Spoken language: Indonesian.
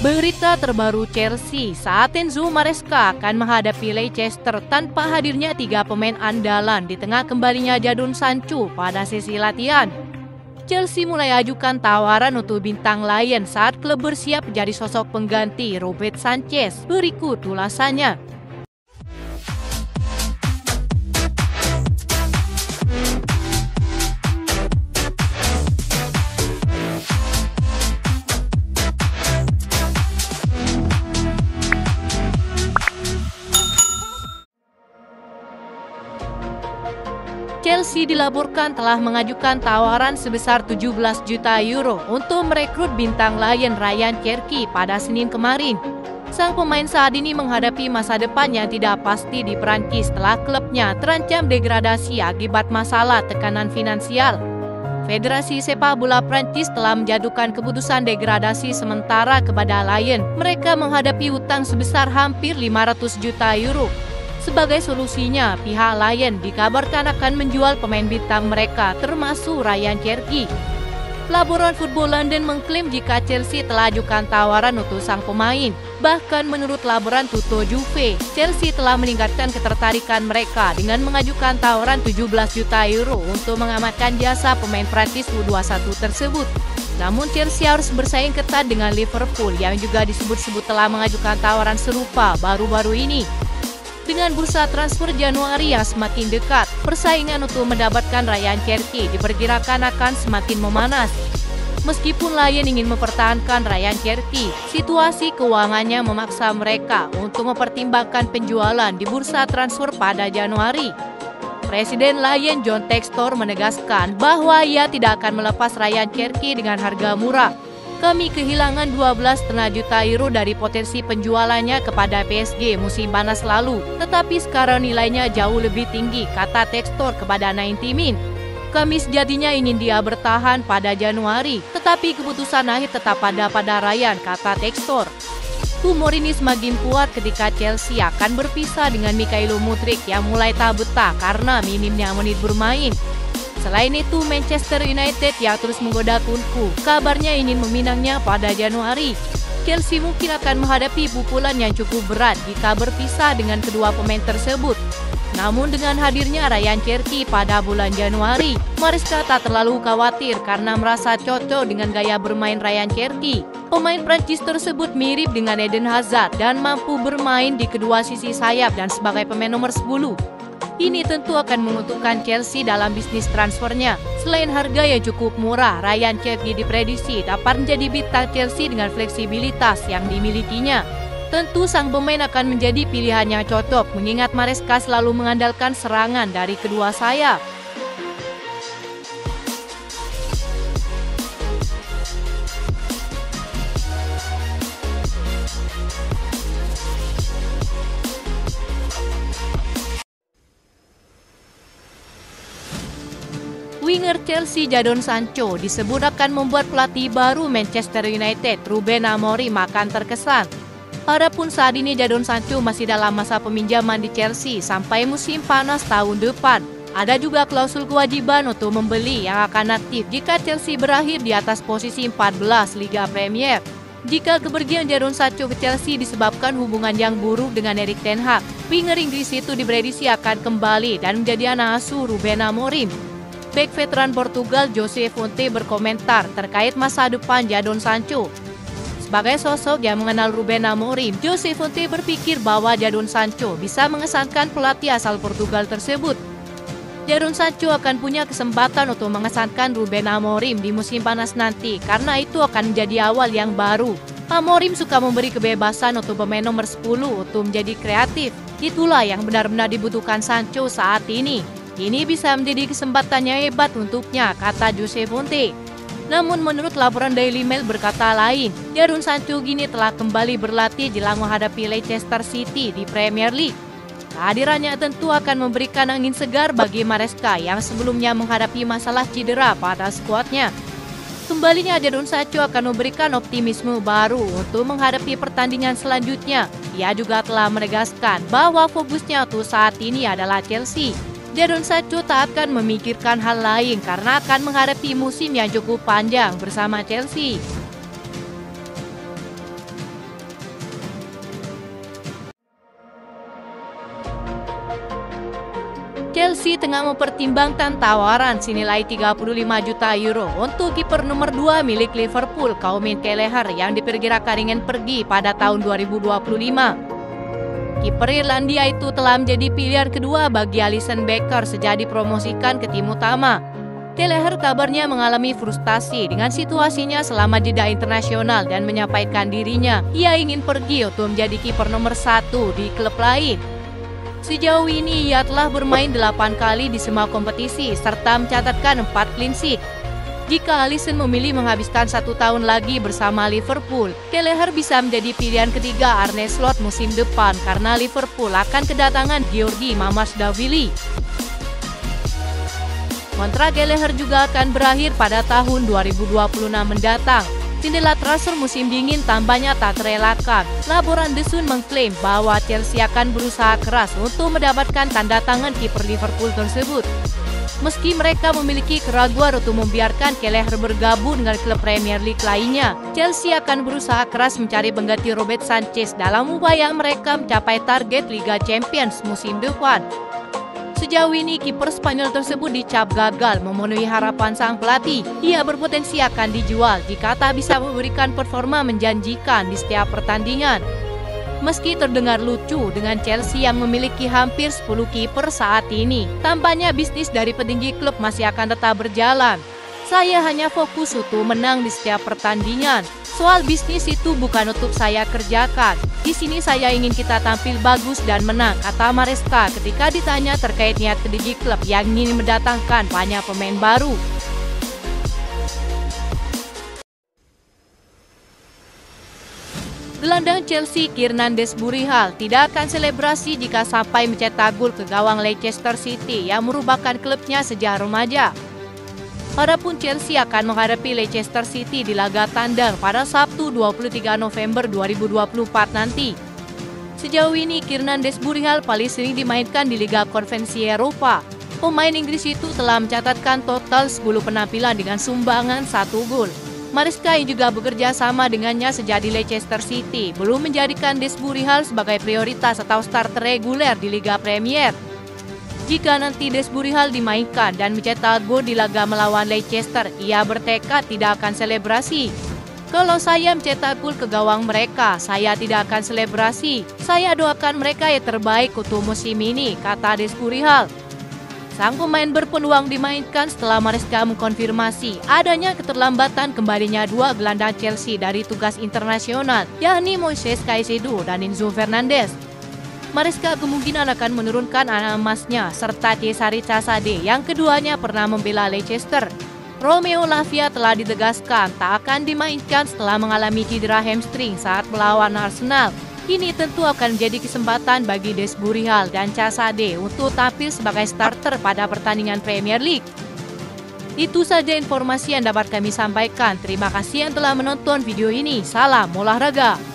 Berita terbaru Chelsea saat Enzo Maresca akan menghadapi Leicester tanpa hadirnya 3 pemain andalan di tengah kembalinya Jadon Sancho pada sesi latihan. Chelsea mulai ajukan tawaran untuk bintang Lion saat klub bersiap jadi sosok pengganti Robert Sanchez. Berikut ulasannya. Chelsea dilaporkan telah mengajukan tawaran sebesar 17 juta euro untuk merekrut bintang Lion Ryan Cherki pada Senin kemarin. Sang pemain saat ini menghadapi masa depan yang tidak pasti di Prancis setelah klubnya terancam degradasi akibat masalah tekanan finansial. Federasi Sepak Bola Prancis telah menjatuhkan keputusan degradasi sementara kepada Lion. Mereka menghadapi utang sebesar hampir 500 juta euro. Sebagai solusinya, pihak Lion dikabarkan akan menjual pemain bintang mereka termasuk Ryan Cherki. Laporan Football London mengklaim jika Chelsea telah ajukan tawaran untuk sang pemain. Bahkan menurut laporan Tutto Juve, Chelsea telah meningkatkan ketertarikan mereka dengan mengajukan tawaran 17 juta euro untuk mengamankan jasa pemain Prancis U21 tersebut. Namun Chelsea harus bersaing ketat dengan Liverpool yang juga disebut-sebut telah mengajukan tawaran serupa baru-baru ini. Dengan bursa transfer Januari yang semakin dekat, persaingan untuk mendapatkan Ryan Cherki diperkirakan akan semakin memanas. Meskipun Lion ingin mempertahankan Ryan Cherki, situasi keuangannya memaksa mereka untuk mempertimbangkan penjualan di bursa transfer pada Januari. Presiden Lion John Textor menegaskan bahwa ia tidak akan melepas Ryan Cherki dengan harga murah. Kami kehilangan 12,5 juta euro dari potensi penjualannya kepada PSG musim panas lalu. Tetapi sekarang nilainya jauh lebih tinggi, kata Textor kepada 90 Min. Kami sejatinya ingin dia bertahan pada Januari, tetapi keputusan akhir tetap pada Ryan, kata Textor. Humor ini semakin kuat ketika Chelsea akan berpisah dengan Mikhailo Mudryk yang mulai tak betah karena minimnya menit bermain. Selain itu, Manchester United yang terus menggoda Kunku, kabarnya ingin meminangnya pada Januari. Chelsea mungkin akan menghadapi pukulan yang cukup berat jika berpisah dengan kedua pemain tersebut. Namun dengan hadirnya Ryan Cherki pada bulan Januari, Maresca tak terlalu khawatir karena merasa cocok dengan gaya bermain Ryan Cherki. Pemain Prancis tersebut mirip dengan Eden Hazard dan mampu bermain di kedua sisi sayap dan sebagai pemain nomor 10. Ini tentu akan menguntungkan Chelsea dalam bisnis transfernya. Selain harga yang cukup murah, Ryan Cherki diprediksi dapat menjadi bintang Chelsea dengan fleksibilitas yang dimilikinya. Tentu sang pemain akan menjadi pilihan yang cocok mengingat Maresca selalu mengandalkan serangan dari kedua sayap. Winger Chelsea Jadon Sancho disebut akan membuat pelatih baru Manchester United Ruben Amorim akan terkesan. Adapun saat ini Jadon Sancho masih dalam masa peminjaman di Chelsea sampai musim panas tahun depan. Ada juga klausul kewajiban untuk membeli yang akan aktif jika Chelsea berakhir di atas posisi 14 Liga Premier. Jika kepergian Jadon Sancho ke Chelsea disebabkan hubungan yang buruk dengan Erik ten Hag, winger Inggris itu diprediksi akan kembali dan menjadi anak asuh Ruben Amorim. Bek veteran Portugal Jose Fonte berkomentar terkait masa depan Jadon Sancho. Sebagai sosok yang mengenal Ruben Amorim, Jose Fonte berpikir bahwa Jadon Sancho bisa mengesankan pelatih asal Portugal tersebut. Jadon Sancho akan punya kesempatan untuk mengesankan Ruben Amorim di musim panas nanti karena itu akan menjadi awal yang baru. Amorim suka memberi kebebasan untuk pemain nomor 10 untuk menjadi kreatif. Itulah yang benar-benar dibutuhkan Sancho saat ini. Ini bisa menjadi kesempatan yang hebat untuknya, kata Jose Fonte. Namun menurut laporan Daily Mail berkata lain, Jadon Sancho kini telah kembali berlatih jelang menghadapi Leicester City di Premier League. Kehadirannya tentu akan memberikan angin segar bagi Maresca yang sebelumnya menghadapi masalah cedera pada skuadnya. Kembalinya Jadon Sancho akan memberikan optimisme baru untuk menghadapi pertandingan selanjutnya. Ia juga telah menegaskan bahwa fokusnya untuk saat ini adalah Chelsea. Jadon Sancho tak akan memikirkan hal lain karena akan menghadapi musim yang cukup panjang bersama Chelsea. Chelsea tengah mempertimbangkan tawaran senilai 35 juta euro untuk kiper nomor 2 milik Liverpool, Clement Kelleher, yang diperkirakan ingin pergi pada tahun 2025. Kiper Irlandia itu telah menjadi pilihan kedua bagi Alisson Becker sejak dipromosikan ke tim utama. Kelleher kabarnya mengalami frustasi dengan situasinya selama jeda internasional dan menyampaikan dirinya ia ingin pergi untuk menjadi kiper nomor 1 di klub lain. Sejauh ini ia telah bermain 8 kali di semua kompetisi serta mencatatkan 4 clean sheet. Jika Alisson memilih menghabiskan 1 tahun lagi bersama Liverpool, Kelleher bisa menjadi pilihan ketiga Arne Slot musim depan karena Liverpool akan kedatangan Georgi Mamardashvili. Kontrak Kelleher juga akan berakhir pada tahun 2026 mendatang. Jendela transfer musim dingin tampaknya tak terelakkan. Laporan The Sun mengklaim bahwa Chelsea akan berusaha keras untuk mendapatkan tanda tangan kiper Liverpool tersebut. Meski mereka memiliki keraguan untuk membiarkan Kelleher bergabung dengan klub Premier League lainnya, Chelsea akan berusaha keras mencari pengganti Robert Sanchez dalam upaya mereka mencapai target Liga Champions musim depan. Sejauh ini, kiper Spanyol tersebut dicap gagal memenuhi harapan sang pelatih. Ia berpotensi akan dijual jika tak bisa memberikan performa menjanjikan di setiap pertandingan. Meski terdengar lucu dengan Chelsea yang memiliki hampir 10 kiper saat ini, tampaknya bisnis dari petinggi klub masih akan tetap berjalan. Saya hanya fokus untuk menang di setiap pertandingan. Soal bisnis itu bukan untuk saya kerjakan. Di sini saya ingin kita tampil bagus dan menang, kata Maresca ketika ditanya terkait niat petinggi klub yang ingin mendatangkan banyak pemain baru. Gelandang Chelsea Kiernan Desburial tidak akan selebrasi jika sampai mencetak gol ke gawang Leicester City yang merupakan klubnya sejak remaja. Adapun Chelsea akan menghadapi Leicester City di laga tandang pada Sabtu 23 November 2024 nanti. Sejauh ini Kiernan Desburial paling sering dimainkan di Liga Konferensi Eropa. Pemain Inggris itu telah mencatatkan total 10 penampilan dengan sumbangan 1 gol. Maresca yang juga bekerja sama dengannya sejak di Leicester City belum menjadikan Desburial sebagai prioritas atau starter reguler di Liga Premier. Jika nanti Desburial dimainkan dan mencetak gol di laga melawan Leicester, ia bertekad tidak akan selebrasi. Kalau saya mencetak gol ke gawang mereka, saya tidak akan selebrasi. Saya doakan mereka yang terbaik untuk musim ini, kata Desburial. Sang pemain berpeluang dimainkan setelah Maresca mengkonfirmasi adanya keterlambatan kembalinya 2 gelandang Chelsea dari tugas internasional, yakni Moises Caicedo dan Enzo Fernandez. Maresca kemungkinan akan menurunkan anak emasnya serta Cesare Casade yang keduanya pernah membela Leicester. Romeo Lavia telah ditegaskan tak akan dimainkan setelah mengalami cedera hamstring saat melawan Arsenal. Ini tentu akan menjadi kesempatan bagi Desburial dan Casade untuk tampil sebagai starter pada pertandingan Premier League. Itu saja informasi yang dapat kami sampaikan. Terima kasih yang telah menonton video ini. Salam olahraga.